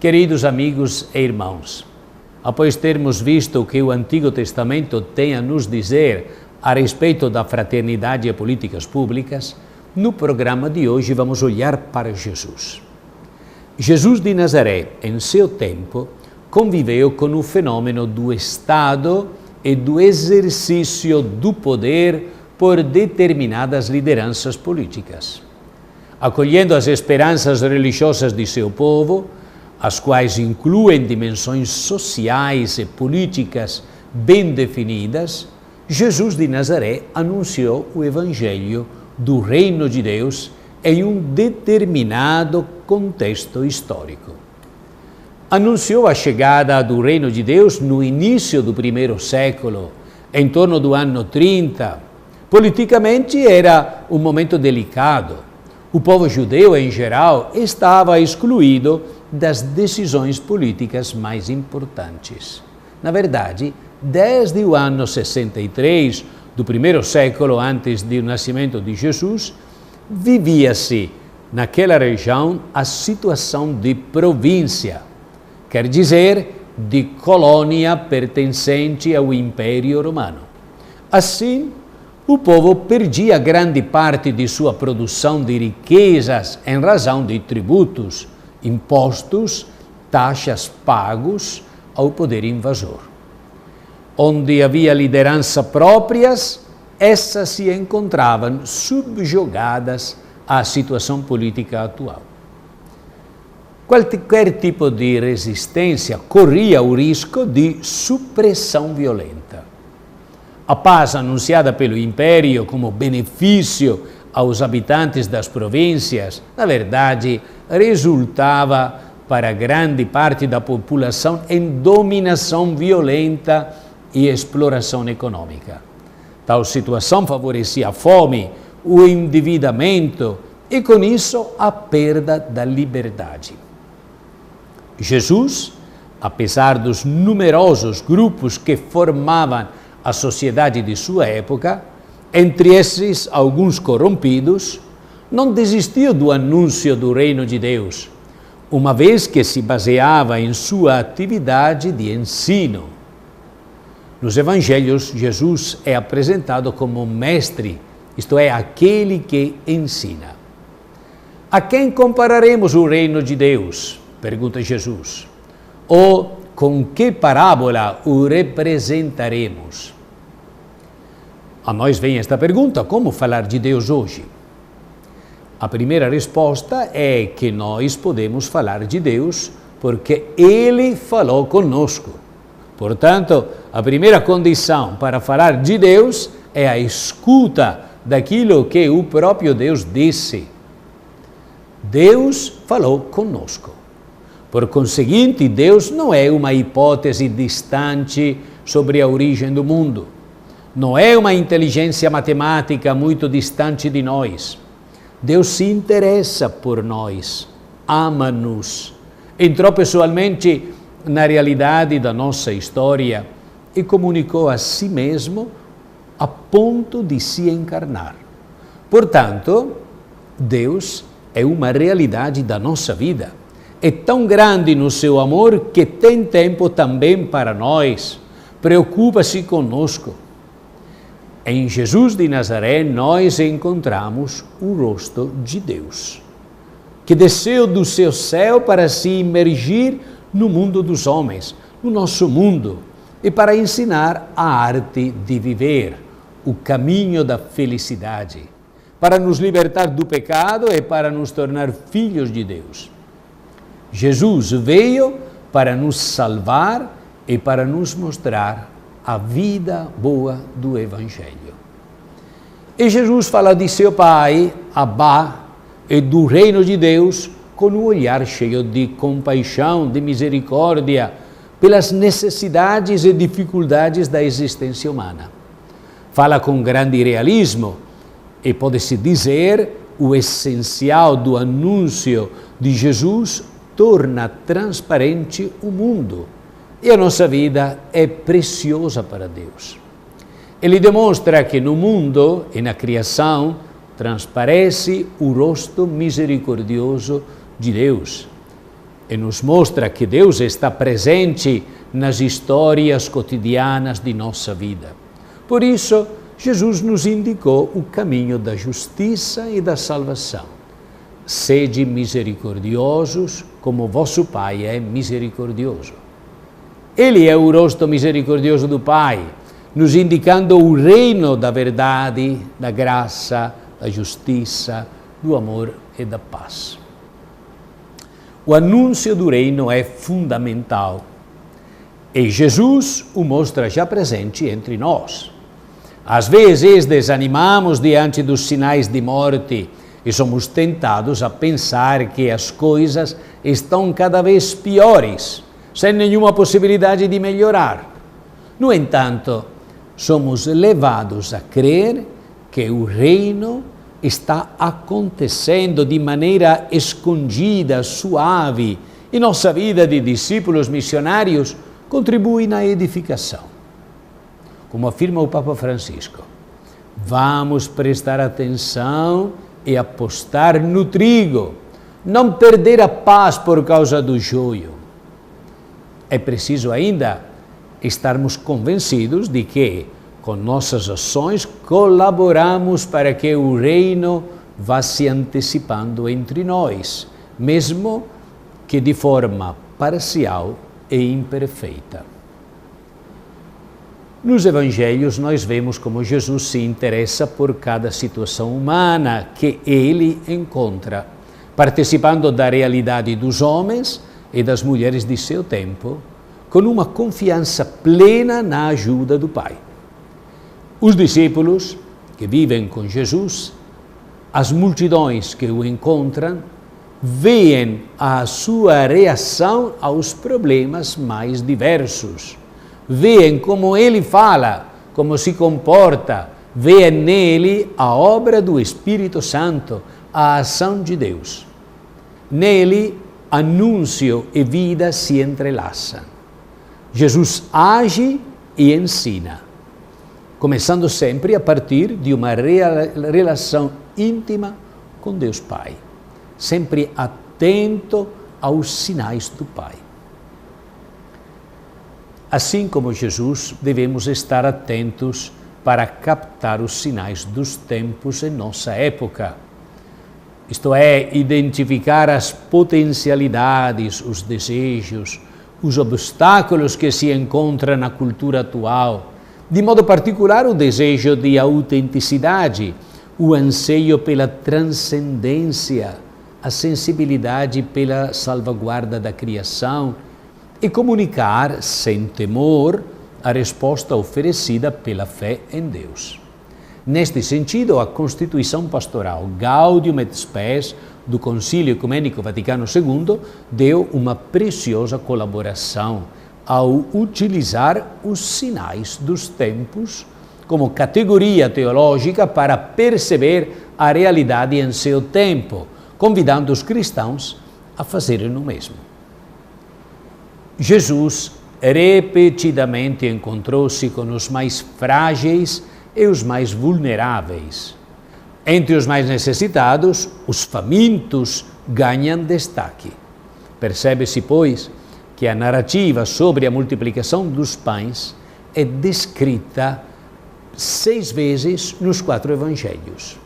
Queridos amigos e irmãos, após termos visto o que o Antigo Testamento tem a nos dizer a respeito da fraternidade e políticas públicas, no programa de hoje vamos olhar para Jesus. Jesus de Nazaré, em seu tempo, conviveu com o fenômeno do Estado e do exercício do poder por determinadas lideranças políticas. Acolhendo as esperanças religiosas de seu povo, as quais incluem dimensões sociais e políticas bem definidas, Jesus de Nazaré anunciou o Evangelho do Reino de Deus em um determinado contexto histórico. Anunciou a chegada do Reino de Deus no início do primeiro século, em torno do ano 30. Politicamente era um momento delicado. O povo judeu, em geral, estava excluído das decisões políticas mais importantes. Na verdade, desde o ano 63 do primeiro século antes do nascimento de Jesus, vivia-se naquela região a situação de província, quer dizer, de colônia pertencente ao Império Romano. Assim, o povo perdia grande parte de sua produção de riquezas em razão de tributos, impostos, taxas pagos ao poder invasor. Onde havia liderança próprias, essas se encontravam subjugadas à situação política atual. Qualquer tipo de resistência corria o risco de supressão violenta. A paz anunciada pelo Império como benefício aos habitantes das províncias, na verdade, resultava para grande parte da população em dominação violenta e exploração econômica. Tal situação favorecia a fome, o endividamento e, com isso, a perda da liberdade. Jesus, apesar dos numerosos grupos que formavam a sociedade de sua época, entre esses alguns corrompidos, não desistiu do anúncio do Reino de Deus, uma vez que se baseava em sua atividade de ensino. Nos Evangelhos, Jesus é apresentado como mestre, isto é, aquele que ensina. A quem compararemos o Reino de Deus? Pergunta Jesus. Ou com que parábola o representaremos? A nós vem esta pergunta: como falar de Deus hoje? A primeira resposta é que nós podemos falar de Deus porque Ele falou conosco. Portanto, a primeira condição para falar de Deus é a escuta daquilo que o próprio Deus disse. Deus falou conosco. Por conseguinte, Deus não é uma hipótese distante sobre a origem do mundo. Não é uma inteligência matemática muito distante de nós. Deus se interessa por nós, ama-nos, entrou pessoalmente na realidade da nossa história e comunicou a si mesmo a ponto de se encarnar. Portanto, Deus é uma realidade da nossa vida. É tão grande no seu amor que tem tempo também para nós, preocupa-se conosco. Em Jesus de Nazaré, nós encontramos o rosto de Deus, que desceu do seu céu para se imergir no mundo dos homens, no nosso mundo, e para ensinar a arte de viver, o caminho da felicidade, para nos libertar do pecado e para nos tornar filhos de Deus. Jesus veio para nos salvar e para nos mostrar a vida boa do Evangelho. E Jesus fala de seu Pai, Abba, e do Reino de Deus com um olhar cheio de compaixão, de misericórdia, pelas necessidades e dificuldades da existência humana. Fala com grande realismo e pode-se dizer o essencial do anúncio de Jesus torna transparente o mundo. E a nossa vida é preciosa para Deus. Ele demonstra que no mundo e na criação transparece o rosto misericordioso de Deus. e nos mostra que Deus está presente nas histórias cotidianas de nossa vida. Por isso, Jesus nos indicou o caminho da justiça e da salvação. Sede misericordiosos, como vosso Pai é misericordioso. Ele é o rosto misericordioso do Pai, nos indicando o reino da verdade, da graça, da justiça, do amor e da paz. O anúncio do reino é fundamental e Jesus o mostra já presente entre nós. Às vezes desanimamos diante dos sinais de morte e somos tentados a pensar que as coisas estão cada vez piores, sem nenhuma possibilidade de melhorar. No entanto, somos levados a crer que o reino está acontecendo de maneira escondida, suave, e nossa vida de discípulos missionários contribui na edificação. Como afirma o Papa Francisco, vamos prestar atenção e apostar no trigo, não perder a paz por causa do joio. É preciso ainda estarmos convencidos de que, com nossas ações, colaboramos para que o reino vá se antecipando entre nós, mesmo que de forma parcial e imperfeita. Nos evangelhos nós vemos como Jesus se interessa por cada situação humana que ele encontra, participando da realidade dos homens e das mulheres de seu tempo, com uma confiança plena na ajuda do Pai. Os discípulos que vivem com Jesus, as multidões que o encontram, veem a sua reação aos problemas mais diversos. Veem como ele fala, como se comporta, veem nele a obra do Espírito Santo, a ação de Deus. Nele, anúncio e vida se entrelaçam. Jesus age e ensina, começando sempre a partir de uma relação íntima com Deus Pai, sempre atento aos sinais do Pai. Assim como Jesus, devemos estar atentos para captar os sinais dos tempos em nossa época. Isto é, identificar as potencialidades, os desejos, os obstáculos que se encontram na cultura atual, de modo particular o desejo de autenticidade, o anseio pela transcendência, a sensibilidade pela salvaguarda da criação, e comunicar, sem temor, a resposta oferecida pela fé em Deus. Neste sentido, a Constituição Pastoral Gaudium et Spes do Concílio Ecumênico Vaticano II deu uma preciosa colaboração ao utilizar os sinais dos tempos como categoria teológica para perceber a realidade em seu tempo, convidando os cristãos a fazerem o mesmo. Jesus repetidamente encontrou-se com os mais frágeis e os mais vulneráveis. Entre os mais necessitados, os famintos ganham destaque. Percebe-se, pois, que a narrativa sobre a multiplicação dos pães é descrita 6 vezes nos 4 evangelhos.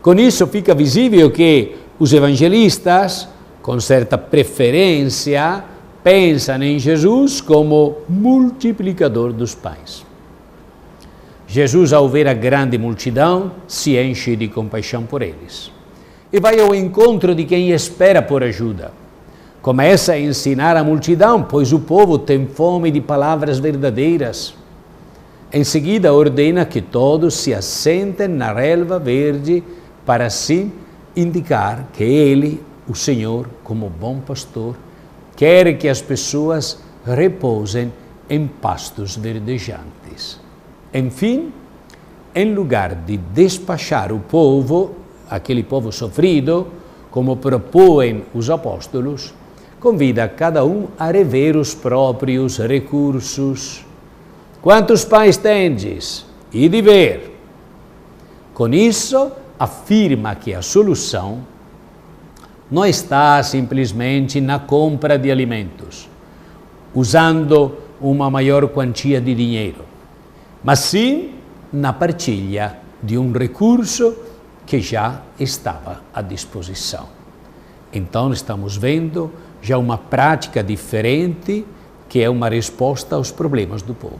Com isso fica visível que os evangelistas, com certa preferência, pensam em Jesus como multiplicador dos pães. Jesus, ao ver a grande multidão, se enche de compaixão por eles e vai ao encontro de quem espera por ajuda. Começa a ensinar a multidão, pois o povo tem fome de palavras verdadeiras. Em seguida, ordena que todos se assentem na relva verde para assim indicar que ele, o Senhor, como bom pastor, quer que as pessoas repousem em pastos verdejantes. Enfim, em lugar de despachar o povo, aquele povo sofrido, como propõem os apóstolos, convida cada um a rever os próprios recursos. Quantos pães tendes? E de ver. Com isso, afirma que a solução não está simplesmente na compra de alimentos, usando uma maior quantia de dinheiro, mas sim na partilha de um recurso que já estava à disposição. Então estamos vendo já uma prática diferente, que é uma resposta aos problemas do povo.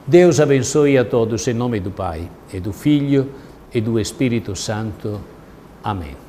Deus abençoe a todos em nome do Pai, e do Filho, e do Espírito Santo. Amém.